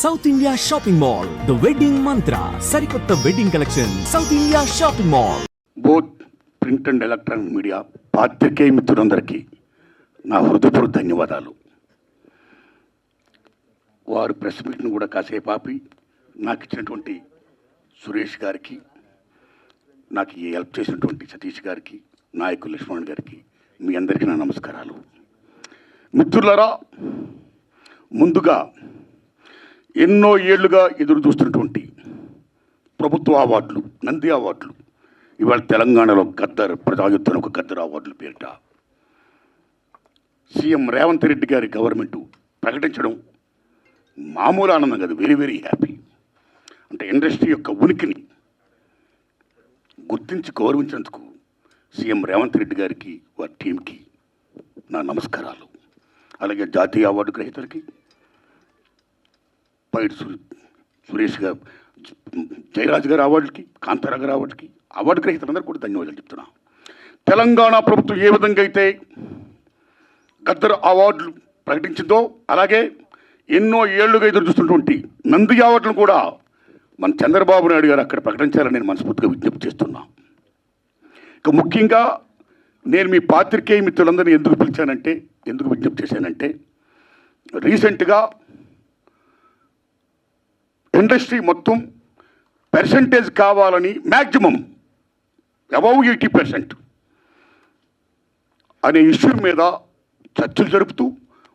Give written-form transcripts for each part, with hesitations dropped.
South India shopping mall, the wedding మంత్ర, సరికొత్త wedding collection, south India shopping mall. Both print and electronic media పాత్రికేయ మిత్రులందరికీ నా హృదయపూర్వక ధన్యవాదాలు. వారు ప్రెస్ మీట్ను కూడా కాసేపు ఆపి నాకు ఇచ్చినటువంటి సురేష్ గారికి, నాకు ఈ హెల్ప్ చేసినటువంటి సతీష్ గారికి, నాయకులు లక్ష్మణ్ గారికి, మీ అందరికీ నా నమస్కారాలు. మిత్రులారా, ముందుగా ఎన్నో ఏళ్లుగా ఎదురు చూస్తున్నటువంటి ప్రభుత్వ అవార్డులు, నంది అవార్డులు, ఇవాళ తెలంగాణలో గద్దర్ ప్రజాయుద్ధం ఒక గద్దర్ అవార్డులు పేరిట సీఎం రేవంత్ రెడ్డి గారి గవర్నమెంట్ ప్రకటించడం మామూలు ఆనందం కాదు, వెరీ వెరీ హ్యాపీ. అంటే ఇండస్ట్రీ యొక్క ఉనికిని గుర్తించి గౌరవించినందుకు సీఎం రేవంత్ రెడ్డి గారికి, వారి టీంకి నా నమస్కారాలు. అలాగే జాతీయ అవార్డు గ్రహీతలకి, పైడి సురేష్ గారు, జయరాజ్ గారి అవార్డుకి, కాంతారా గారి అవార్డుకి, అవార్డు గ్రహీతలందరూ కూడా ధన్యవాదాలు చెప్తున్నా. తెలంగాణ ప్రభుత్వం ఏ విధంగా అయితే గద్దర్ అవార్డులు ప్రకటించిందో, అలాగే ఎన్నో ఏళ్లుగా ఎదురు చూస్తున్నటువంటి నంది అవార్డులను కూడా మన చంద్రబాబు నాయుడు గారు అక్కడ ప్రకటించాలని నేను మనస్ఫూర్తిగా విజ్ఞప్తి చేస్తున్నా. ఇక ముఖ్యంగా నేను మీ పాత్రికేయ మిత్రులందరినీ ఎందుకు విజ్ఞప్తి చేశానంటే, రీసెంట్గా ఇండస్ట్రీ మొత్తం పర్సంటేజ్ కావాలని మ్యాక్సిమం అబౌవ్ 80% అనే ఇష్యూ మీద చర్చలు జరుపుతూ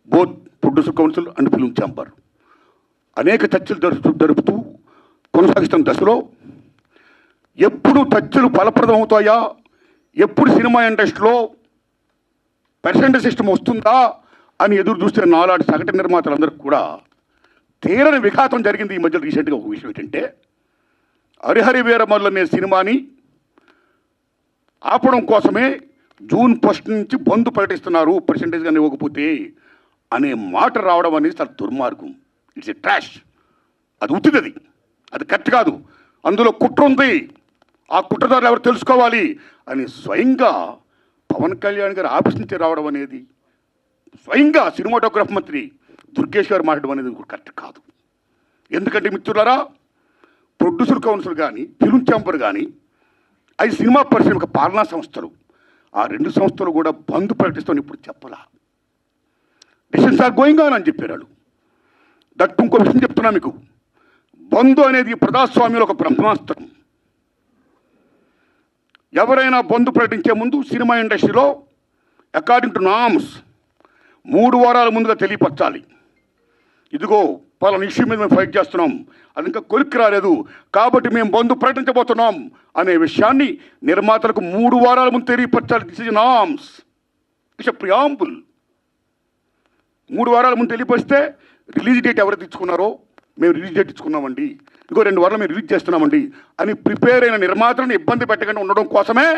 both producer council and film chamber అనేక చర్చలు జరుపుతూ కొనసాగిస్తున్న దశలో ఎప్పుడు చర్చలు ఫలప్రదం అవుతాయా, ఎప్పుడు సినిమా ఇండస్ట్రీలో పర్సెంటేజ్ సిస్టమ్ వస్తుందా అని ఎదురు చూస్తే నాలాంటి సగటు నిర్మాతలందరికీ కూడా తీరని విఘాతం జరిగింది. ఈ మధ్య రీసెంట్గా ఒక విషయం ఏంటంటే, హరిహర వీరమల్లు అనే సినిమాని ఆపడం కోసమే జూన్ 1 నుంచి బంద్ ప్రకటిస్తున్నారు, పర్సెంటేజ్ కానీ ఇవ్వకపోతే అనే మాట రావడం అనేది చాలా దుర్మార్గం. It's a trash. అది ఉత్తిది, అది కరెక్ట్ కాదు, అందులో కుట్ర ఉంది, ఆ కుట్రదారులు ఎవరు తెలుసుకోవాలి అని స్వయంగా పవన్ కళ్యాణ్ గారు ఆఫీస్ నుంచి రావడం అనేది, స్వయంగా సినిమాటోగ్రఫీ మంత్రి దుర్గేష్ గారు మాట్లాడడం అనేది కరెక్ట్ కాదు. ఎందుకంటే మిత్రులారా, ప్రొడ్యూసర్ కౌన్సిల్ కానీ, ఫిల్మ్ ఛాంబర్ కానీ, అది సినిమా పరిశ్రమ యొక్క పాలనా సంస్థలు, ఆ రెండు సంస్థలు కూడా బంద్ ప్రకటిస్తామని ఇప్పుడు చెప్పలా. డిసిషన్స్ ఆర్ గోయింగ్ ఆన్ అని చెప్పారు వాళ్ళు. దట్ ఇంకో విషయం చెప్తున్నా మీకు, బంద్ అనేది ప్రజాస్వామ్యంలో ఒక బ్రహ్మాస్త్రం. ఎవరైనా బంద్ ప్రకటించే ముందు సినిమా ఇండస్ట్రీలో అకార్డింగ్ టు నామ్స్ 3 వారాల ముందుగా తెలియపరచాలి. ఇదిగో పలానా ఇష్యూ మీద మేము ఫైట్ చేస్తున్నాం, అది ఇంకా కొలిక్కి రాలేదు కాబట్టి మేము బంద్ ప్రకటించబోతున్నాం అనే విషయాన్ని నిర్మాతలకు 3 వారాల ముందు తెలియపరచాలి. This is norms, it's a preamble. 3 వారాల ముందు తెలియపరిస్తే రిలీజ్ డేట్ ఎవరు తెచ్చుకున్నారో, మేము రిలీజ్ డేట్ ఇచ్చుకున్నామండి, ఇంకో 2 వారాలు మేము రిలీజ్ చేస్తున్నామండి అని ప్రిపేర్ అయిన నిర్మాతలను ఇబ్బంది పెట్టకుండా ఉండడం కోసమే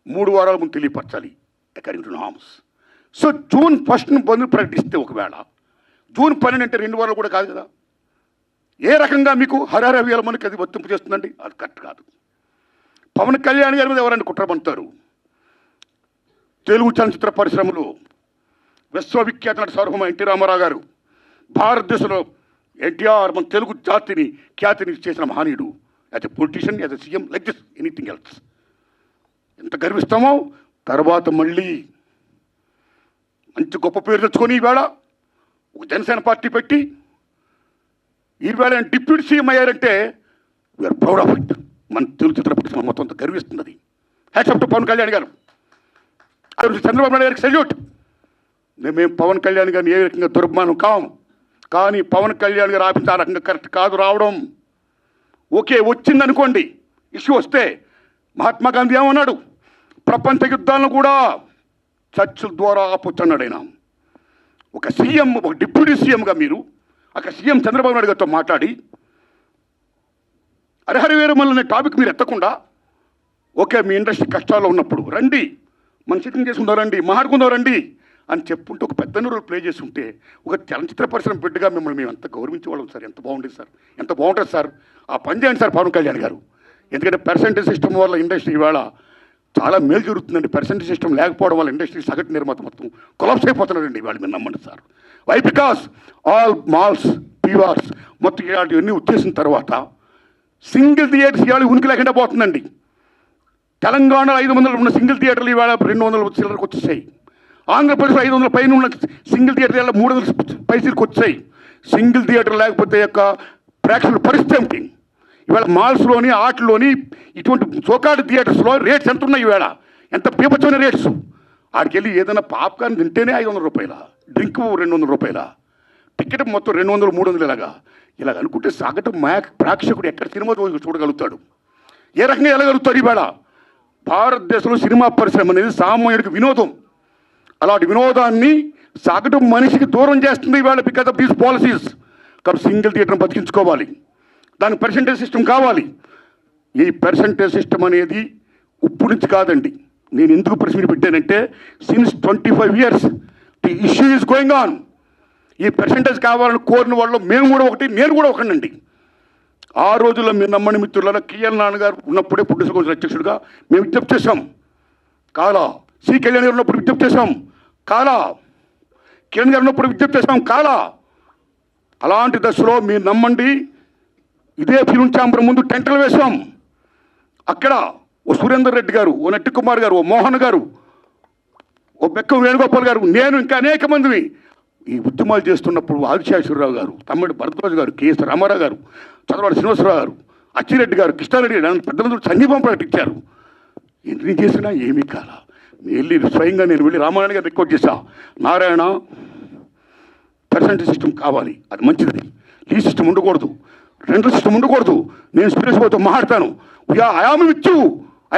3 వారాల ముందు తెలియపరచాలి according to norms. So June 1 bandh ప్రకటిస్తే, ఒకవేళ జూన్ 12 అంటే 2 వారాలు కూడా కాదు కదా, ఏ రకంగా మీకు హరిహర వీరమల్లుకి అది వర్తింపు చేస్తుందండి? అది కరెక్ట్ కాదు. పవన్ కళ్యాణ్ గారి మీద ఎవరైనా కుట్ర పండుతారు. తెలుగు చలనచిత్ర పరిశ్రమలో విశ్వవిఖ్యాత నట సార్వభౌమ ఎన్టీ రామారావు గారు, భారతదేశంలో ఎన్టీఆర్ మన తెలుగు జాతిని ఖ్యాతిని చేసిన మహనీయుడు. As a politician, as a CM, like this anything else. ఎంత గర్విస్తామో. తర్వాత మళ్ళీ మంచి గొప్ప పేరు తెచ్చుకొని ఈవేళ ఒక జనసేన పార్టీ పెట్టి ఈవేళ డిప్యూటీ సీఎం అయ్యారంటే వీఆర్ ప్రౌడ్ ఆఫ్ ఇట్. మన తెలుగు చిత్ర పరిశ్రమ మొత్తం అంతా గర్విస్తున్నది. Hats off to Pawan Kalyan garu. Chandrababu Naidu గారికి సెల్యూట్. మేము పవన్ కళ్యాణ్ గారిని ఏ రకంగా దుర్మానం కాము, కానీ పవన్ కళ్యాణ్ గారు ఆపించి ఆ రకంగా కరెక్ట్ కాదు రావడం. ఓకే, వచ్చిందనుకోండి, ఇష్యూ వస్తే మహాత్మా గాంధీ ఏమన్నాడు, ప్రపంచ యుద్ధాలను కూడా చర్చల ద్వారా ఆపొచ్చన్నాడు ఆయన. ఒక సీఎం, ఒక డిప్యూటీ సీఎంగా మీరు అక్కడ సీఎం చంద్రబాబు నాయుడు గారితో మాట్లాడి హరిహర వీరమల్లు అనే టాపిక్ మీరు ఎత్తకుండా, ఓకే మీ ఇండస్ట్రీ కష్టాల్లో ఉన్నప్పుడు రండి, మన సిట్టింగ్ చేసుకుందాం రండి, మాట్లాడుకుందాం రండి అని చెప్పుకుంటూ ఒక పెద్ద రోల్ ప్లే చేసి ఉంటే, ఒక చలనచిత్ర పరిశ్రమ బిడ్డగా మిమ్మల్ని మేము ఎంత గౌరవించేవాళ్ళం సార్. ఎంత బాగుండేది సార్, ఎంత బాగుంటుంది సార్. ఆ పని చేయండి సార్ పవన్ కళ్యాణ్ గారు. ఎందుకంటే పర్సెంటేజ్ సిస్టమ్ వల్ల ఇండస్ట్రీ ఇవాళ చాలా మేలు జరుగుతుందండి. పర్సెంటేజ్ సిస్టమ్ లేకపోవడం వల్ల ఇండస్ట్రీ సగటు నిర్మాత మొత్తం కొలాప్స్ అయిపోతున్నారండి ఇవాళ. మీరు నమ్మండి sir. Why? Because all malls PVRs మొత్తం ఇలాంటివన్నీ వచ్చేసిన తర్వాత సింగిల్ థియేటర్స్ ఇవాళ ఉనికి లేకుండా పోతుందండి. తెలంగాణలో 500 ఉన్న సింగిల్ థియేటర్లు ఇవాళ 200 చిల్లరకు వచ్చేసాయి. ఆంధ్రప్రదేశ్లో 500 పైన ఉన్న సింగిల్ థియేటర్ ఇవాళ 300 పైసలకు వచ్చాయి. సింగిల్ థియేటర్ లేకపోతే యొక్క ప్రేక్షకుల పరిస్థితి ఏమిటి? ఇవాళ మాల్స్లోని ఆటల్లోని ఇటువంటి సోకాడు థియేటర్స్లో రేట్స్ ఎంత ఉన్నాయి? ఇవాళ ఎంత పీపచ్చమైన రేట్స్. ఆడికి వెళ్ళి ఏదైనా పాప్కార్న్ తింటేనే 500 రూపాయల, డ్రింక్ 200 రూపాయల, టికెట్ మొత్తం 200, 300 ఇలాగ అనుకుంటే సగటు ప్రేక్షకుడు ఎక్కడ సినిమా చూడగలుగుతాడు? ఏ రకంగా వెళ్ళగలుగుతారు? ఇవాళ భారతదేశంలో సినిమా పరిశ్రమ అనేది సామాన్యుడికి వినోదం. అలాంటి వినోదాన్ని సగటు మనిషికి దూరం చేస్తుంది ఇవాళ బికాస్ ఆఫ్ దీస్ పాలసీస్. కాబట్టి సింగిల్ థియేటర్ని బతికించుకోవాలి, దానికి పర్సంటేజ్ సిస్టమ్ కావాలి. ఈ పర్సంటేజ్ సిస్టమ్ అనేది ఇప్పుడు నుంచి కాదండి. నేను ఎందుకు ప్రశ్న పెట్టానంటే since 25 years the issue is going on. ఈ పర్సంటేజ్ కావాలని కోరిన వాళ్ళు మేము కూడా ఒకటి, నేను కూడా ఒకనండి. ఆ రోజుల్లో మీరు నమ్మని మిత్రులలో కిఎల్ నాన్నగారు ఉన్నప్పుడే ప్రొడ్యూసర్ కౌన్సిల్ అధ్యక్షుడిగా మేము విజ్ఞప్తి చేశాం. కాలా సి కళ్యాణ్ గారు ఉన్నప్పుడు విజ్ఞప్తి చేశాం. కాలా కిరణ్ గారు ఉన్నప్పుడు విజ్ఞప్తి చేశాం. కాలా అలాంటి దశలో మీరు నమ్మండి, ఇదే ఫిలిం ఛాంబర్ ముందు టెంటలు వేశాం. అక్కడ ఓ సురేందర్ రెడ్డి గారు, ఓ నట్టి కుమార్ గారు, ఓ మోహన్ గారు, ఓ బెక్కం వేణుగోపాల్ గారు, నేను ఇంకా అనేక మందిని ఈ ఉద్యమాలు చేస్తున్నప్పుడు ఆదిశేషవరరావు గారు, తమ్ముడు భరద్వాజ్ గారు, కేఎస్ రామారావు గారు, చంద్రబాబు శ్రీనివాసరావు గారు, అచ్చిరెడ్డి గారు, కృష్ణారెడ్డి గారు పెద్ద మంది సంఘీభం ప్రకటించారు. ఎన్ని చేసినా ఏమీ కాల. వెళ్ళి స్వయంగా నేను వెళ్ళి రామారాయణ గారు రిక్వెస్ట్ చేశా, నారాయణ పర్సంటేజ్ సిస్టమ్ కావాలి, అది మంచిది. ఈ సిస్టమ్ ఉండకూడదు, రెండో సిస్టమ్ ఉండకూడదు. నేను సురేష్ బాబుతో మాట్లాడతాను, I am with you,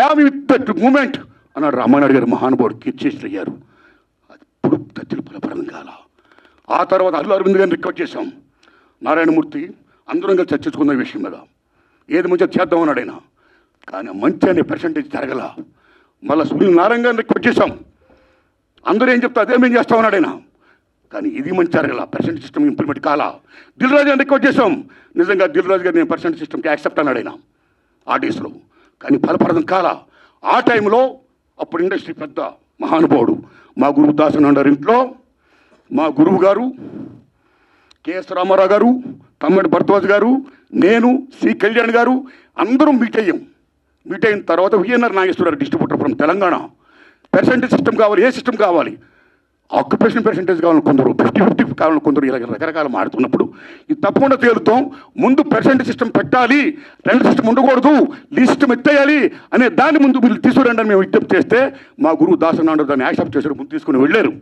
I am with that moment అన్నాడు రామారాయణ గారు. మహానుభావుడు కీర్చేసి అయ్యారు. అది ఇప్పుడు తచ్చులు ఫలప్రదం కాల. ఆ తర్వాత అల్లు అరవింద్ గారిని రిక్వెస్ట్ చేశాం. నారాయణమూర్తి అందరం కలిసి చర్చించుకున్న విషయం మీద ఏది మంచిగా చేద్దామన్నాడు ఆయన. కానీ మంచి అనే పర్సంటేజ్ జరగల. మళ్ళీ సునీల్ నారాయణ గారిని రిక్వెస్ట్ చేశాం. అందరూ ఏం చెప్తా అదే మేము చేస్తామన్నాడు ఆయన. కానీ ఇది మంచి జరగల, పర్సెంటేజ్ సిస్టమ్ ఇంప్లిమెంట్ కాలా. దిల్ రాజు గారిని రిక్వెస్ట్ చేశాం. నిజంగా దిల్ రాజు గారు నేను పర్సెంటేజ్ సిస్టమ్కి యాక్సెప్ట్ అన్నాడు ఆయన ఆ డేస్లో. కానీ ఫలప్రదం కాలా. ఆ టైంలో అప్పుడు ఇండస్ట్రీ పెద్ద మహానుభావుడు మా గురువు దాసనాండారు ఇంట్లో మా గురువు గారు కేఎస్ రామారావు గారు, తమ్ముడు భరద్వాజ్ గారు, నేను, సి కళ్యాణ్ గారు అందరం మీట్ అయ్యాం. మీట్ అయిన తర్వాత VNR Nageswara Rao distributor from Telangana. Percentage system కావాలి, ఏ సిస్టమ్ కావాలి? ఆక్యుపేషన్ పర్సెంటేజ్ కావాలని కొందరు, 50-50 కావాలని కొందరు, ఇలా రకరకాల మాడుతున్నప్పుడు ఇది తప్పకుండా తేలుతాం. ముందు పర్సెంటేజ్ సిస్టమ్ పెట్టాలి, రెండు సిస్టమ్ ఉండకూడదు, లీజ్ సిస్టమ్ ఎత్తేయాలి అనే దాన్ని ముందు మీరు తీసుకురండి అని మేము విజ్ఞప్తి చేస్తే మా గురువు దాసనాండ దాన్ని యాక్సెప్ట్ చేశారు, ముందు తీసుకుని వెళ్ళారు.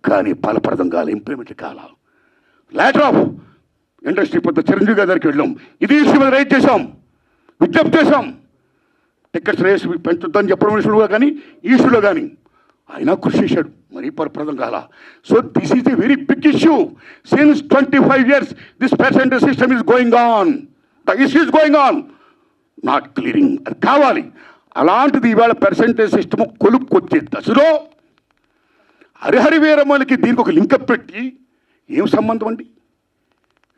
కానీ ఫలప్రదం కాలే, ఇంప్లిమెంట్ కాల. లేటర్ ఆఫ్ ఇండస్ట్రీ పెద్ద చిరంజీవి గారి దగ్గరికి వెళ్ళాం. ఇది ఇష్యూ మీద రైజ్ చేశాం, విజ్ఞప్తి చేశాం. టికెట్స్ రేస్ పెంచుద్దని చెప్పడం విషయంలో కానీ ఈ ఇష్యూలో కానీ ఆయన కృషి చేశాడు. మరీ ఫలప్రదం కాల. So this is a very big issue. Since 25 years this percentage system is going on. The issue is going on, not clearing. అది కావాలి. అలాంటిది ఇవాళ పర్సెంటేజ్ సిస్టమ్ కొలుపుకొచ్చే దశలో హరిహరి వీరమ్మలకి దీనికి ఒక లింకప్ పెట్టి ఏం సంబంధం అండి?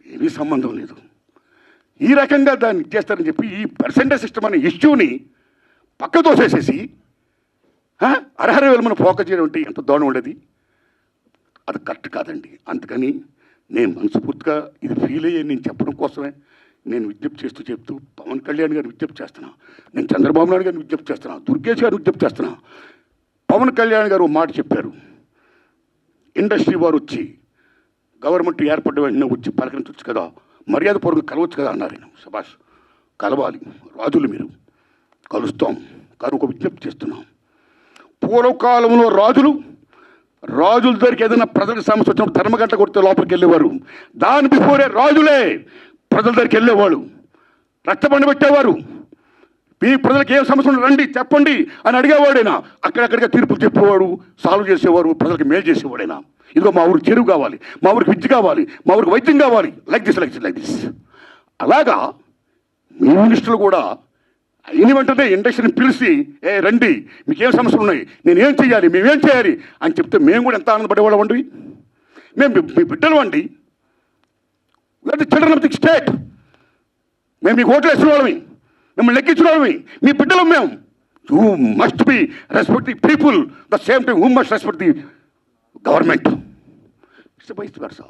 ఏమీ సంబంధం లేదు. ఈ రకంగా దాన్ని ఇచ్చేస్తారని చెప్పి ఈ పర్సెంటేజ్ సిస్టమ్ అనే ఇష్యూని పక్క తోసేసేసి హరిహరి వీరమ్మను ఫోకస్ చేయడం అంటే ఎంత దూరం ఉండేది? అది కరెక్ట్ కాదండి. అందుకని నేను మనస్ఫూర్తిగా ఇది ఫీల్ అయ్యే నేను చెప్పడం కోసమే నేను విజ్ఞప్తి చెప్తూ పవన్ కళ్యాణ్ గారిని విజ్ఞప్తి చేస్తున్నా, నేను చంద్రబాబు నాయుడు గారిని విజ్ఞప్తి చేస్తున్నా, దుర్గేష్ గారిని విజ్ఞప్తి చేస్తున్నా. పవన్ కళ్యాణ్ గారు మాట చెప్పారు, ఇండస్ట్రీ వారు వచ్చి గవర్నమెంట్ ఏర్పడ్డ వెంటనే వచ్చి పలకరించవచ్చు కదా, మర్యాదపూర్వకంగా కలవచ్చు కదా అన్నారు. ఆయన శభాష్, కలవాలి రాజులు, మీరు కలుస్తాం. కానీ ఒక విజ్ఞప్తి చేస్తున్నాం, పూర్వకాలంలో రాజుల దగ్గరికి ఏదైనా ప్రజలకు సమస్య వచ్చినప్పుడు ధర్మగంట కొడితే లోపలికి వెళ్ళేవారు. దాని బిఫోరే రాజులే ప్రజల దగ్గరికి వెళ్ళేవాడు, రచ్చబండ పెట్టేవారు. మీ ప్రజలకు ఏం సమస్య ఉంటే రండి చెప్పండి అని అడిగేవాడైనా, అక్కడక్కడిగా తీర్పులు చెప్పేవాడు, సాల్వ్ చేసేవారు, ప్రజలకు మేలు చేసేవాడైనా. ఇదిగో మా ఊరికి చెరువు కావాలి, మా ఊరికి విద్య కావాలి, మా ఊరికి వైద్యం కావాలి, లైక్ దిస్. అలాగా మీ మినిస్టర్లు కూడా అయిన వెంటనే ఇండస్ట్రీని పిలిచి రండి, మీకేం సమస్యలు ఉన్నాయి, నేనేం చేయాలి, మేమేం చేయాలి అని చెప్తే మేము కూడా ఎంత ఆనందపడేవాళ్ళం అండి. మేము మీ బిడ్డలు అండి, చిల్డ్రన్ ఆఫ్ ది స్టేట్. మేము మీకు ఓట్లు వేసిన వాళ్ళమి, మిమ్మల్ని లెక్కించిన వాళ్ళమి, మీ బిడ్డలు మేము. You must be respect the people the same time who must respect the government. It's vice versa.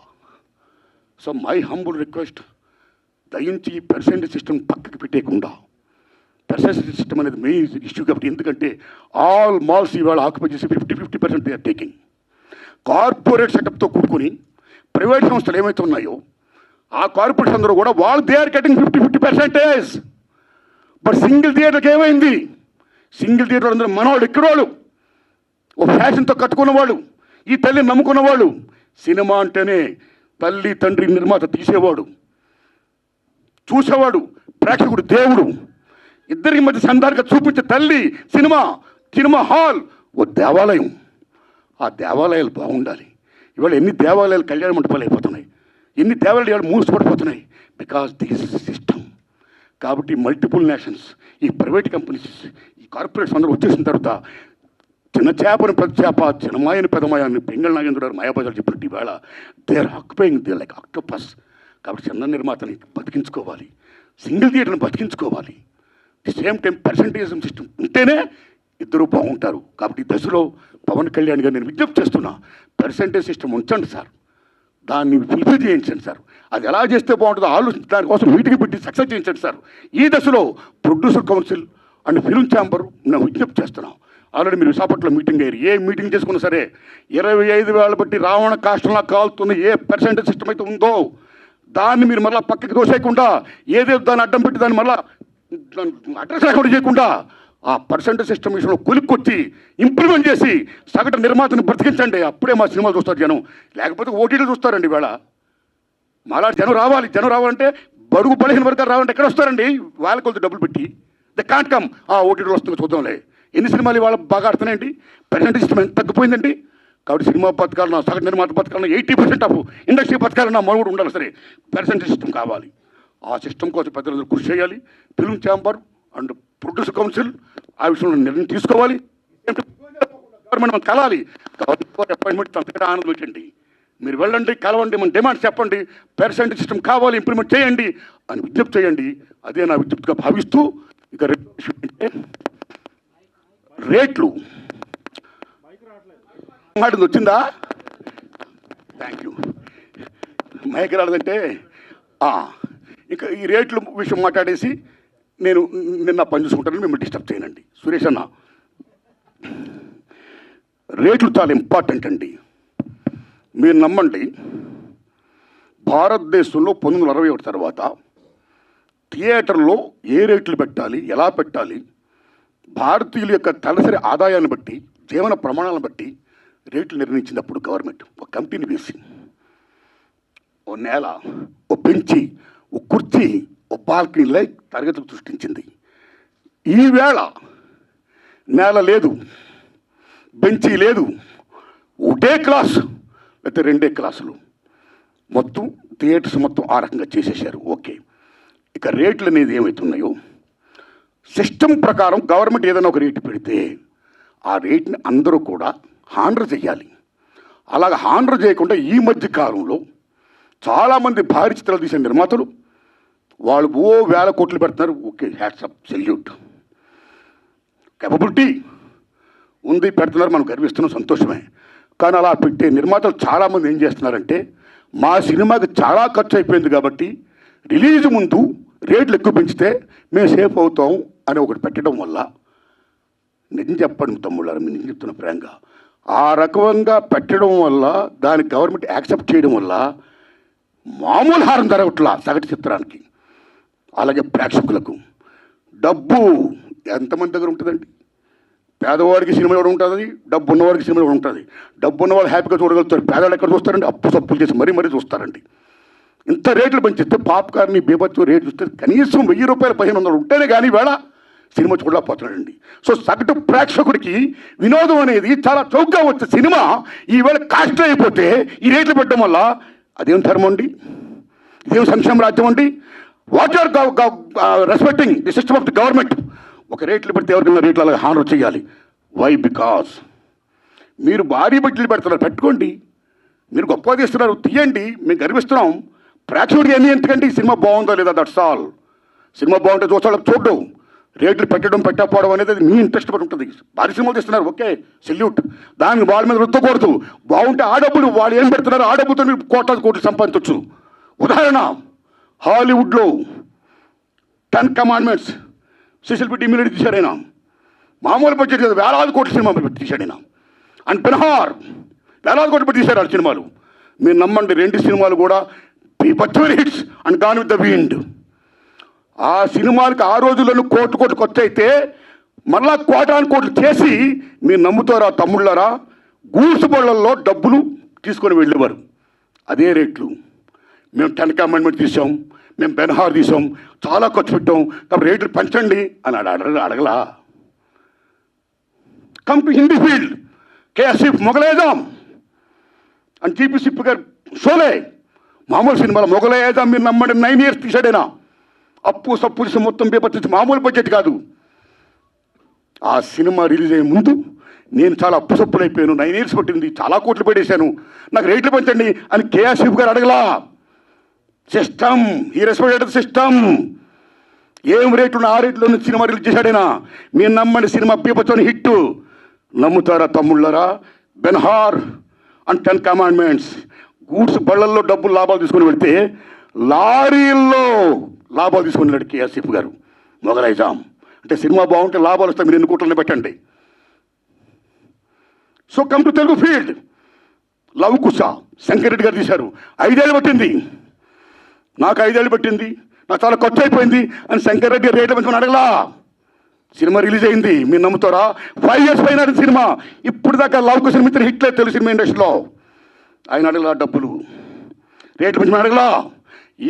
So my humble request, దయించి ఈ పర్సెంటేజ్ సిస్టమ్ పక్కకి పెట్టేయకుండా, పర్సెంటేజ్ సిస్టమ్ అనేది మెయిన్ ఇష్యూ కాబట్టి. ఎందుకంటే ఆల్ మాల్స్ ఇవాళ ఆక్యుపై చేసి 50% దే ఆర్ టేకింగ్. కార్పొరేట్ సెటప్తో కూడుకొని ప్రైవేట్ సంస్థలు ఏమైతే ఉన్నాయో ఆ కార్పొరేట్స్ అందరూ కూడా వాళ్ళు they are getting 50%. But single థియేటర్కి ఏమైంది? సింగిల్ థియేటర్ అందరూ మనవాళ్ళు, ఎక్కడవాళ్ళు, ఓ ఫ్యాషన్తో కట్టుకున్నవాళ్ళు, ఈ తల్లిని నమ్ముకున్నవాళ్ళు. సినిమా అంటేనే తల్లి తండ్రి నిర్మాత తీసేవాడు, చూసేవాడు, ప్రేక్షకుడు దేవుడు, ఇద్దరికి మధ్య సంధానంగా చూపించే తల్లి సినిమా, సినిమా హాల్ ఓ దేవాలయం. ఆ దేవాలయాలు బాగుండాలి. ఇవాళ ఎన్ని దేవాలయాలు కళ్యాణ మండపాలు అయిపోతున్నాయి, ఎన్ని దేవాలయాలు మూసిపడిపోతున్నాయి, బికాస్ దిస్ సిస్టమ్. కాబట్టి మల్టిపుల్ నేషన్స్, ఈ ప్రైవేట్ కంపెనీస్, ఈ కార్పొరేట్స్ అందరూ వచ్చేసిన తర్వాత చిన్న చేపని పెద్ద చేప, చిన్నమాయని పెదమాయని పెంగళ నాగేంద్ర మాయాబజార్ చెప్పినట్టు ఈవేళ they are occupying they like octopus. కాబట్టి చిన్న నిర్మాతని బతికించుకోవాలి, సింగిల్ థియేటర్ని బతికించుకోవాలి. The same time percentage system ఉంటేనే ఇద్దరు బాగుంటారు. కాబట్టి ఈ దశలో పవన్ కళ్యాణ్ గారు నేను విజ్ఞప్తి చేస్తున్నా, పర్సంటేజ్ సిస్టమ్ ఉంచండి సార్, దాన్ని ఫుల్ఫిల్ చేయించండి సార్. అది ఎలా చేస్తే బాగుంటుందో ఆలోచించి దానికోసం మీటింగ్ పెట్టి సక్సెస్ చేయించండి సార్. ఈ దశలో producer council and film chamber నేను విజ్ఞప్తి చేస్తున్నాం. ఆల్రెడీ మీరు విశాఖపట్నంలో మీటింగ్ అయ్యారు. ఏ మీటింగ్ చేసుకున్నా సరే 25,000 బట్టి రావణ కాష్టంలా కాలుతున్న ఏ పర్సెంటేజ్ సిస్టమ్ అయితే ఉందో దాన్ని మీరు మళ్ళీ పక్కకి దోసేయకుండా, ఏదేదో దాన్ని అడ్డం పెట్టి దాన్ని మళ్ళీ అడ్రస్ లేకుండా చేయకుండా ఆ పర్సెంటేజ్ సిస్టమ్ విషయంలో కొలిక్కొచ్చి ఇంప్లిమెంట్ చేసి సగటు నిర్మాతను బ్రతికించండి. అప్పుడే మా సినిమాలు చూస్తారు జనం, లేకపోతే ఓటీలు చూస్తారండి. ఈవేళ మాలా జనం రావాలి. జనం రావాలంటే బడుగు బలహీన వర్గాలు రావాలంటే ఎక్కడ వస్తారండి? వాళ్ళ కొద్ది డబ్బులు పెట్టి ద కాంట్ కమ్. ఆ ఓటీలు వస్తుంది చూద్దాంలే. ఎన్ని సినిమాలు ఇవాళ బాగా ఆడుతున్నాయండి? పర్సెంటేజ్ సిస్టమ్ ఎంత తగ్గిపోయిందండి. కాబట్టి సినిమా పథకాలను, సగటు నిర్మాత పథకాలను 80% ఆఫ్ ఇండస్ట్రీ పథకాలను మనుగడ ఉండాలి. సరే, పర్సెంటేజ్ సిస్టమ్ కావాలి. ఆ సిస్టమ్ కోసం పెద్దలందరూ కృషి చేయాలి. Film chamber and producer council ఆ విషయంలో నిర్ణయం తీసుకోవాలి. గవర్నమెంట్ మనం కలాలి. కాబట్టి అపాయింట్మెంట్ అంతగా ఆనందం పెట్టండి. మీరు వెళ్ళండి, కలవండి, మన డిమాండ్స్ చెప్పండి, పర్సెంటేజ్ సిస్టమ్ కావాలి, ఇంప్లిమెంట్ చేయండి అని విజ్ఞప్తి చేయండి. అదే నా విజ్ఞప్తిగా భావిస్తూ ఇక రేట్లు మాటది వచ్చిందా? Thank you. మైక్ రాలేదంటే ఇంకా ఈ రేట్లు విషయం మాట్లాడేసి నేను నిన్న పని చూసుకుంటానని మిమ్మల్ని డిస్టర్బ్ చేయనండి. సురేష్ అన్న, రేట్లు చాలా ఇంపార్టెంట్ అండి. మీరు నమ్మండి, భారతదేశంలో 1961 తర్వాత థియేటర్లో ఏ రేట్లు పెట్టాలి, ఎలా పెట్టాలి, భారతీయుల యొక్క తలసరి ఆదాయాన్ని బట్టి, జీవన ప్రమాణాలను బట్టి రేట్లు నిర్ణయించినప్పుడు గవర్నమెంట్ ఒక కమిటీని వేసి ఓ నేల, ఓ బెంచి, ఓ కుర్చీ, ఓ బాల్కనీలై తరగతులు సృష్టించింది. ఈవేళ నేల లేదు, బెంచీ లేదు, ఒకటే క్లాసు లేకపోతే 2 క్లాసులు, మొత్తం థియేటర్స్ మొత్తం ఆ రకంగా చేసేసారు. ఓకే, ఇక రేట్లు అనేది ఏమవుతున్నాయో సిస్టమ్ ప్రకారం గవర్నమెంట్ ఏదైనా ఒక రేటు పెడితే ఆ రేట్ని అందరూ కూడా హానర్ చేయాలి. అలాగ హానర్ చేయకుండా ఈ మధ్య కాలంలో చాలామంది భారీ చిత్రాలు తీసే నిర్మాతలు వాళ్ళు ఓ వేల కోట్లు పెడుతున్నారు. ఓకే, హ్యాట్సప్, సెల్యూట్, కేపబిలిటీ ఉంది, పెడుతున్నారు, మనం గర్విస్తున్నాం, సంతోషమే. కానీ అలా పెట్టే నిర్మాతలు చాలామంది ఏం చేస్తున్నారంటే, మా సినిమాకి చాలా ఖర్చు అయిపోయింది కాబట్టి రిలీజ్ ముందు రేట్లు ఎక్కువ పెంచితే మేము సేఫ్ అవుతాం అని ఒకటి పెట్టడం వల్ల, నిజం చెప్పండి తమ్ముళ్ళారు, మీరు నిజం చెప్తున్న ప్రేంగా, ఆ రకంగా పెట్టడం వల్ల, దానికి గవర్నమెంట్ యాక్సెప్ట్ చేయడం వల్ల మామూలు హారం జరగట్లా సగటు చిత్రానికి. అలాగే ప్రేక్షకులకు డబ్బు ఎంతమంది దగ్గర ఉంటుందండి? పేదవాడికి సినిమా కూడా ఉంటుంది, డబ్బు ఉన్నవాడికి సినిమా కూడా ఉంటుంది. డబ్బు ఉన్నవాళ్ళు హ్యాపీగా చూడగలుగుతారు, పేదవాళ్ళు ఎక్కడ చూస్తారండి? అప్పు సప్పులు చేసి మరీ చూస్తారండి. ఇంత రేట్లు పెంచిస్తే పాప్కార్న్, బీభత్సం రేట్లు చూస్తే కనీసం 1000 రూపాయలు 1500 ఉంటేనే కానీ వేళ సినిమా చూడలేకపోతున్నాడండి. సో సగటు ప్రేక్షకుడికి వినోదం అనేది చాలా చౌకగా వచ్చే సినిమా ఈవేళ కాస్ట్ అయిపోతే ఈ రేట్లు పెట్టడం వల్ల అదేం ధర్మం అండి? ఇదేం సంక్షేమ రాజ్యం అండి? What are respecting the system of the government. ఒక రేట్లు పెడితే ఎవరికైనా రేట్లు అలాగే హానర్ చేయాలి. వై? బికాస్ మీరు భారీ బడ్జెట్లు పెడుతున్నారు, పెట్టుకోండి, మీరు గొప్పగా తీస్తున్నారు, తీయండి, మేము గర్విస్తున్నాం. ప్రేక్షకుడికి ఎన్ని ఎందుకంటే ఈ సినిమా బాగుందో లేదా, దట్స్ ఆల్. సినిమా బాగుంటే చూస్తాడు, చూడడం. రేట్లు పెట్టడం పెట్టకపోవడం అనేది మీ ఇంట్రెస్ట్ పడి ఉంటుంది. భారీ సినిమాలు తీస్తున్నారు, ఓకే, సెల్యూట్. దానికి వాళ్ళ మీద రుద్దకూడదు. బాగుంటే ఆ డబ్బులు వాళ్ళు ఏం పెడుతున్నారు, ఆ డబ్బుతో మీరు కోట్లు సంపాదించవచ్చు. ఉదాహరణ, హాలీవుడ్లో 10 కమాండ్మెంట్స్ సిసిల్ పెట్టి ఇమ్మీడియట్ తీశాడు ఆయన. మామూలు బడ్జెట్ కదా, వేలాది కోట్ల సినిమా పెట్టి తీశాడు ఆయన. అండ్ బెన్హార్ వేలాది కోట్లు పెట్టి తీశారు ఆ సినిమాలు. మీరు నమ్మండి, 2 సినిమాలు కూడా బీభత్సమైన hits and gone with the wind. ఆ సినిమాలకి ఆ రోజుల్లోనూ కోట్లు ఖర్చు అయితే మళ్ళా కోట్లు చేసి మీరు నమ్ముతారా తమ్ముళ్ళారా, గూడ్స్ బళ్ళల్లో డబ్బులు తీసుకొని వెళ్ళేవారు. అదే రేట్లు. మేము 10 కమాండ్మెంట్ తీసాం, మేము బెన్హార్ తీసాం, చాలా ఖర్చు పెట్టాం, కాబట్టి రేట్లు పెంచండి అని అడగలా. కమ్ టు హిందీ ఫీల్డ్, కేఎస్ఎఫ్ మొగలేజాం అని జీపీ సిప్ గారు షోలే. మామూలు సినిమాలో మొగలేజాం మీరు నమ్మండి 9 years తీసాడేనా. అప్పు సప్పు తీసి మొత్తం పేపర్ మామూలు బడ్జెట్ కాదు. ఆ సినిమా రిలీజ్ అయ్యే ముందు నేను చాలా అప్పు సప్పులు అయిపోయాను, 9 years పట్టింది, చాలా కోట్లు పెట్టేశాను, నాకు రేట్లు పెంచండి అని కేఎస్ఎఫ్ గారు అడగలా. సిస్టమ్, ఈ రెస్పెక్టెడ్ సిస్టమ్. ఏం రేట్లు ఆ రేట్లో సినిమా రిలీజ్ చేశాడైనా. మీరు నమ్మండి, సినిమా బీభత్సమైన హిట్. నమ్ముతారా తమ్ముళ్ళరా. బెన్హార్ అండ్ 10 కమాండ్మెంట్స్ గూడ్స్ బళ్ళల్లో డబ్బులు లాభాలు తీసుకొని వెళ్తే లారీల్లో లాభాలు తీసుకొని వెళ్ళాడు కేఎస్ఎఫ్ గారు. మొగలైజాం అంటే సినిమా బాగుంటే లాభాలు వస్తాయి, మీరు 2 కోట్లని పెట్టండి. So come to Telugu field. Lava Kusa Shankar Reddy garu తీశారు, 5 ఏళ్ళు పట్టింది. నాకు 5 ఏళ్ళు పట్టింది, నాకు చాలా ఖర్చు అయిపోయింది అని శంకర్ రెడ్డి రేట్లు పెంచుకొని అడగలా. సినిమా రిలీజ్ అయింది, మీరు నమ్ముతారా, 5 years పైన సినిమా. ఇప్పుడు దాకా లవ్ కుశ మిత్ర హిట్లే తెలుగు సినిమా ఇండస్ట్రీలో. ఆయన అడగలా డబ్బులు, రేట్లు పెంచుకొని అడగలా.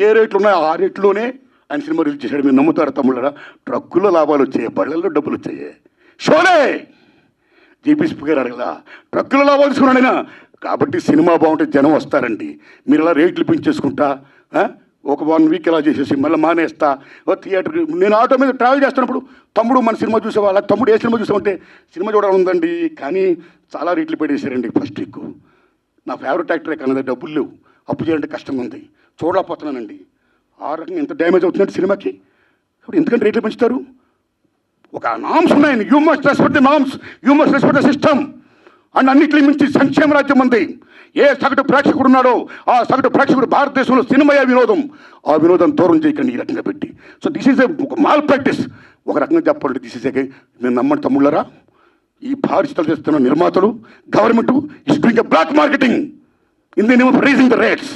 ఏ రేట్లు ఉన్నాయో ఆ రేట్లోనే ఆయన సినిమా రిలీజ్ చేశాడు. మీరు నమ్ముతారా తమ్ముళ్ళరా. ట్రక్కుల్లో లాభాలు వచ్చాయి, బళ్ళల్లో డబ్బులు వచ్చాయి. షోలే జీపీసీ గారు అడగలా, ట్రక్కుల్లో లాభాలు తీసుకున్నాడు ఆయన. కాబట్టి సినిమా బాగుంటే జనం వస్తారండి. మీరు ఇలా రేట్లు పెంచేసుకుంటా ఒక 1 week ఇలా చేసేసి మళ్ళీ మానేస్తా. థియేటర్ నేను ఆటో మీద ట్రావెల్ చేస్తున్నప్పుడు, తమ్ముడు మన సినిమా చూసేవాళ్ళ, తమ్ముడు ఏ సినిమా చూసామంటే సినిమా చూడాలి ఉందండి, కానీ చాలా రేట్లు పెట్టేశారండి ఫస్ట్ వీక్. నా ఫేవరెట్ యాక్టరే కానీ డబ్బులు లేవు, అప్పు చేయాలంటే కష్టంగా ఉంది, చూడలేకపోతున్నానండి. ఆ రకంగా ఎంత డ్యామేజ్ అవుతుందంటే సినిమాకి. ఇప్పుడు ఎందుకంటే రేట్లు పెంచుతారు. ఒక నామ్స్ ఉన్నాయి, you must respect the norms, you must respect the system. And అన్నింటినీ మించి సంక్షేమ రాజ్యం ఉంది. ఏ సగటు ప్రేక్షకుడు ఉన్నాడో ఆ సగటు ప్రేక్షకుడు భారతదేశంలో సినిమాయే వినోదం. ఆ వినోదం దూరం చేయకండి ఈ రకంగా పెట్టి. సో దిస్ ఈజ్ ఒక మాల్ ప్రాక్టీస్. ఒక రకంగా చెప్పాలంటే దిస్ ఈజ్ మీరు నమ్మని తమ్ముళ్ళరా, ఈ భారీ చిత్రాలు చేస్తున్న నిర్మాతలు, government is doing a black marketing in the name of rising the rates.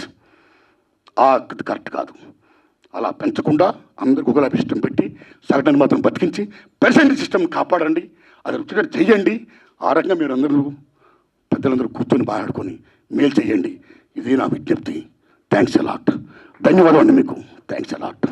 Correct కాదు. అలా పెంచకుండా అందరికి ఒకలా సిస్టమ్ పెట్టి సగటుని మాత్రం బతికించి పెర్సెంట్ సిస్టమ్ కాపాడండి. అది రుచిగా చెయ్యండి. ఆ రకంగా మీరు అందరూ పెద్దలందరూ కూర్చొని మాట్లాడుకొని మేలు చేయండి. ఇది నా విజ్ఞప్తి. Thanks a lot. ధన్యవాదాలు అండి మీకు. Thanks a lot.